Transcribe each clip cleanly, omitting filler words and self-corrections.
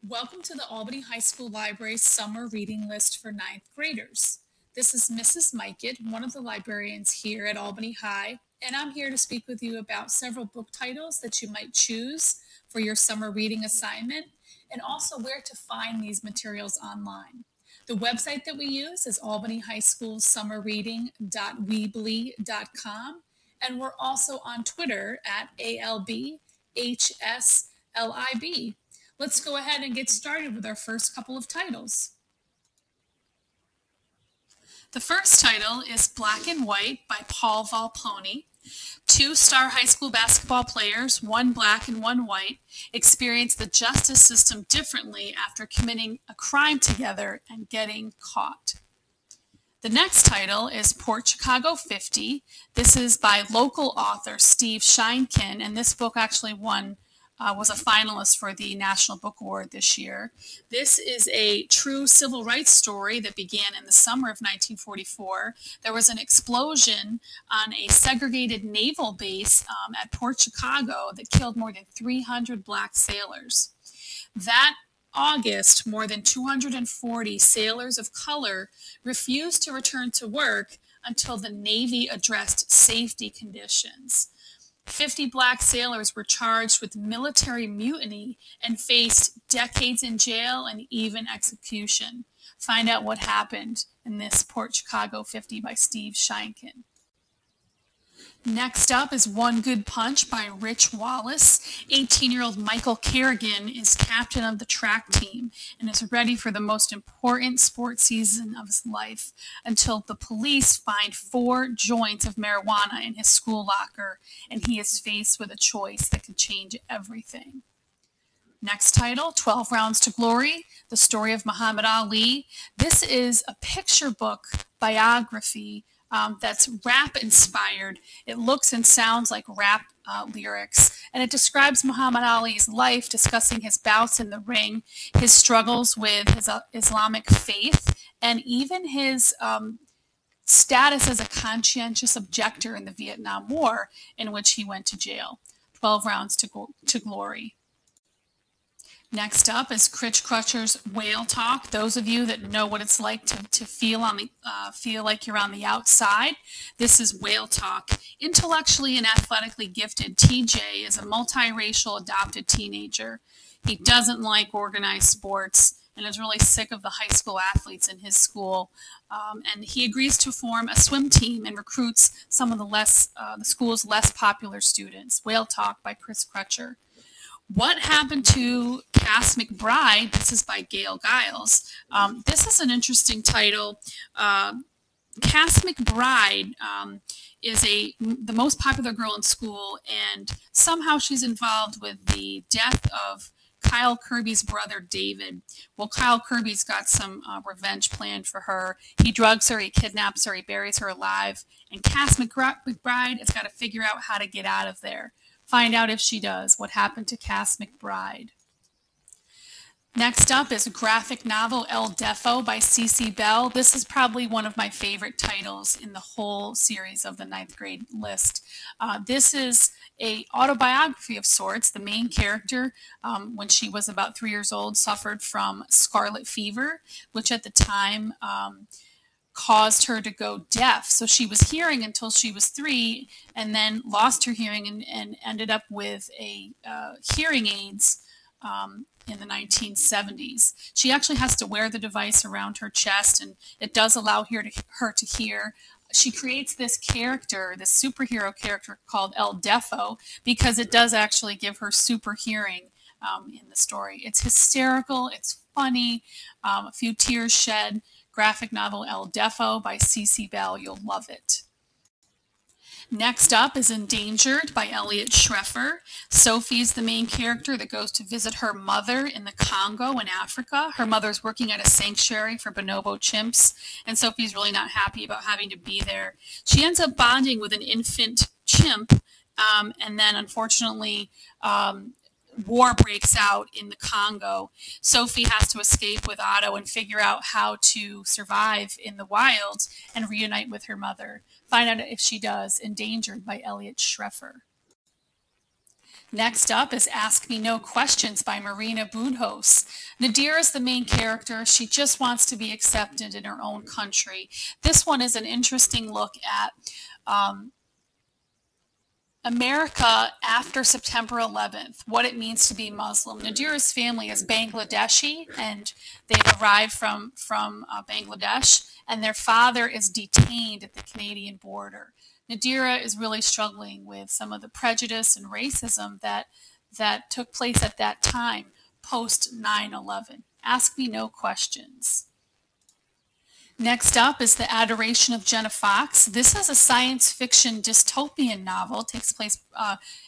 Welcome to the Albany High School Library's summer reading list for ninth graders. This is Mrs. Mikett, one of the librarians here at Albany High, and I'm here to speak with you about several book titles that you might choose for your summer reading assignment, and also where to find these materials online. The website that we use is albanyhighschoolsummerreading.weebly.com, and we're also on Twitter at ALBHSLIB. Let's go ahead and get started with our first couple of titles. The first title is Black and White by Paul Volpone. Two star high school basketball players, one black and one white, experience the justice system differently after committing a crime together and getting caught. The next title is Port Chicago 50. This is by local author Steve Sheinkin, and this book actually was a finalist for the National Book Award this year. This is a true civil rights story that began in the summer of 1944. There was an explosion on a segregated naval base at Port Chicago that killed more than 300 black sailors. That August, more than 240 sailors of color refused to return to work until the Navy addressed safety conditions. 50 black sailors were charged with military mutiny and faced decades in jail and even execution. Find out what happened in this Port Chicago 50 by Steve Sheinkin. Next up is One Good Punch by Rich Wallace. 18-year-old Michael Kerrigan is captain of the track team and is ready for the most important sports season of his life until the police find 4 joints of marijuana in his school locker, and he is faced with a choice that could change everything. Next title, 12 Rounds to Glory, the story of Muhammad Ali. This is a picture book biography that's rap inspired. It looks and sounds like rap lyrics, and it describes Muhammad Ali's life, discussing his bouts in the ring, his struggles with his Islamic faith, and even his status as a conscientious objector in the Vietnam War, in which he went to jail. 12 Rounds to Glory. Next up is Critch Crutcher's Whale Talk. Those of you that know what it's like to feel like you're on the outside, this is Whale Talk. Intellectually and athletically gifted, TJ is a multiracial adopted teenager. He doesn't like organized sports and is really sick of the high school athletes in his school. And he agrees to form a swim team and recruits some of the school's less popular students. Whale Talk by Chris Crutcher. What Happened to Cass McBride? This is by Gail Giles. This is an interesting title. Cass McBride is the most popular girl in school, and somehow she's involved with the death of Kyle Kirby's brother, David. Well, Kyle Kirby's got some revenge planned for her. He drugs her, he kidnaps her, he buries her alive, and Cass McBride has got to figure out how to get out of there. Find out if she does. What Happened to Cass McBride? Next up is a graphic novel, El Defo by C.C. Bell. This is probably one of my favorite titles in the whole series of the ninth grade list. This is an autobiography of sorts. The main character, when she was about 3 years old, suffered from scarlet fever, which at the time caused her to go deaf. So she was hearing until she was 3 and then lost her hearing and ended up with hearing aids in the 1970s. She actually has to wear the device around her chest, and it does allow her to hear. She creates this character, this superhero character called El Defo, because it does actually give her super hearing in the story. It's hysterical, it's funny, a few tears shed. Graphic novel El Defo by C.C. Bell. You'll love it. Next up is Endangered by Elliot Schreffer. Sophie's the main character that goes to visit her mother in the Congo in Africa. Her mother's working at a sanctuary for bonobo chimps, and Sophie's really not happy about having to be there. She ends up bonding with an infant chimp, and then unfortunately war breaks out in the Congo. Sophie has to escape with Otto and figure out how to survive in the wild and reunite with her mother. Find out if she does. Endangered by Elliot Schreffer. Next up is Ask Me No Questions by Marina Budhos. Nadira is the main character. She just wants to be accepted in her own country. This one is an interesting look at um, America after September 11th, what it means to be Muslim. Nadira's family is Bangladeshi, and they've arrived from Bangladesh, and their father is detained at the Canadian border. Nadira is really struggling with some of the prejudice and racism that took place at that time, post 9/11. Ask Me No Questions. Next up is The Adoration of Jenna Fox. This is a science fiction dystopian novel. It takes place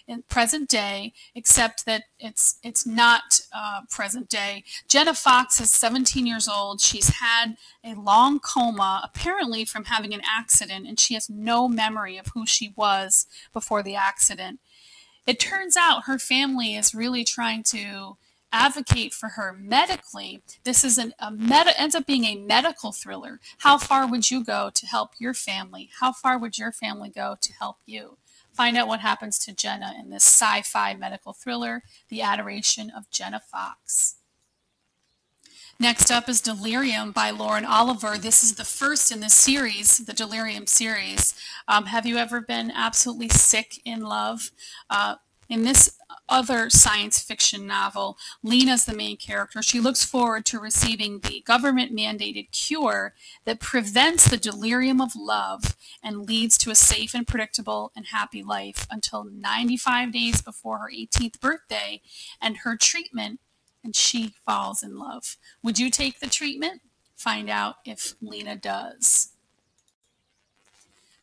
in present day, except that it's not present day. Jenna Fox is 17 years old. She's had a long coma, apparently from having an accident, and she has no memory of who she was before the accident. It turns out her family is really trying to advocate for her medically. This is ends up being a medical thriller. How far would you go to help your family? How far would your family go to help you? Find out what happens to Jenna in this sci-fi medical thriller, The Adoration of Jenna Fox. Next up is Delirium by Lauren Oliver. This is the first in the series, the Delirium series. Have you ever been absolutely sick in love? In this other science fiction novel, Lena's the main character. She looks forward to receiving the government-mandated cure that prevents the delirium of love and leads to a safe and predictable and happy life until 95 days before her 18th birthday and her treatment, and she falls in love. Would you take the treatment? Find out if Lena does.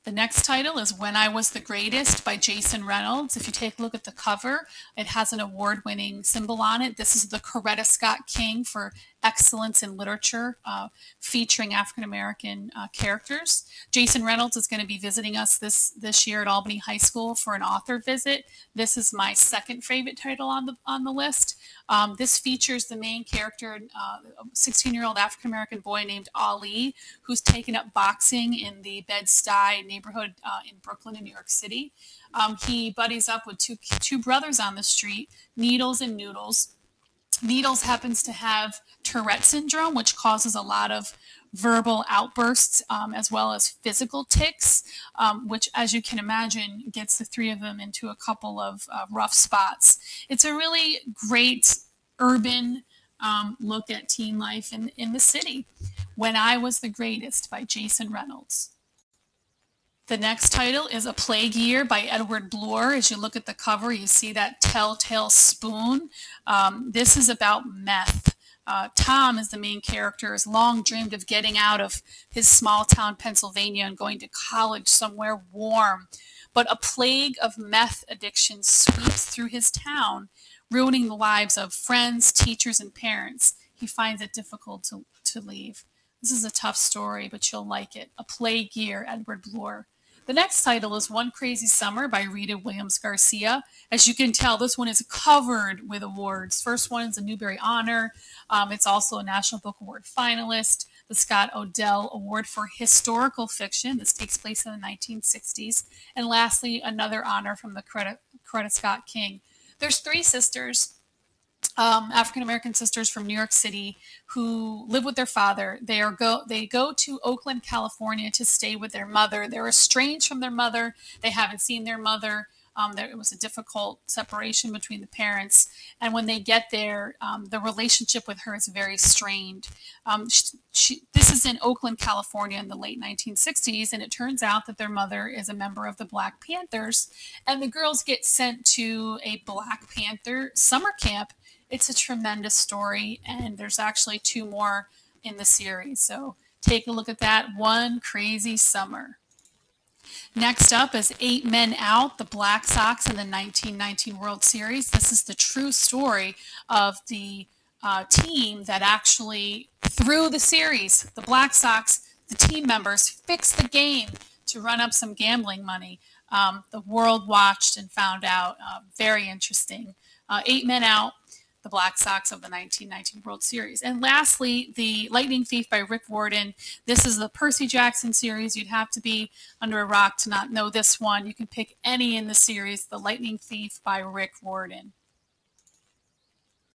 The next title is When I Was the Greatest by Jason Reynolds. If you take a look at the cover, it has an award-winning symbol on it. This is the Coretta Scott King for excellence in literature, featuring African-American characters. Jason Reynolds is going to be visiting us this year at Albany High School for an author visit. This is my second favorite title on the list. This features the main character, a 16-year-old African-American boy named Ali, who's taken up boxing in the Bed-Stuy neighborhood in Brooklyn in New York City. He buddies up with two brothers on the street, Needles and Noodles. Needles happens to have Tourette syndrome, which causes a lot of verbal outbursts as well as physical tics, which, as you can imagine, gets the three of them into a couple of rough spots. It's a really great urban look at teen life in the city. When I Was the Greatest by Jason Reynolds. The next title is A Plague Year by Edward Bloor. As you look at the cover, you see that telltale spoon. This is about meth. Tom is the main character, has long dreamed of getting out of his small town Pennsylvania and going to college somewhere warm. But a plague of meth addiction sweeps through his town, ruining the lives of friends, teachers, and parents. He finds it difficult to leave. This is a tough story, but you'll like it. A Plague Year, Edward Bloor. The next title is One Crazy Summer by Rita Williams Garcia. As you can tell, this one is covered with awards. First one is a Newbery Honor. It's also a National Book Award finalist, the Scott Odell Award for Historical Fiction. This takes place in the 1960s. And lastly, another honor from the Coretta Scott King. There's three sisters, African-American sisters from New York City who live with their father. They go to Oakland, California to stay with their mother. They're estranged from their mother. They haven't seen their mother. It was a difficult separation between the parents. And when they get there, the relationship with her is very strained. This is in Oakland, California in the late 1960s, and it turns out that their mother is a member of the Black Panthers. And the girls get sent to a Black Panther summer camp. It's a tremendous story, and there's actually two more in the series. So take a look at that. One Crazy Summer. Next up is 8 Men Out, the Black Sox in the 1919 World Series. This is the true story of the team that actually, through the series, the Black Sox, the team members fixed the game to run up some gambling money. The world watched and found out. Very interesting. 8 Men Out. the Black Sox of the 1919 World Series. And lastly, the Lightning Thief by Rick Warden. This is the Percy Jackson series. You'd have to be under a rock to not know this one. You can pick any in the series, The Lightning Thief by Rick Warden.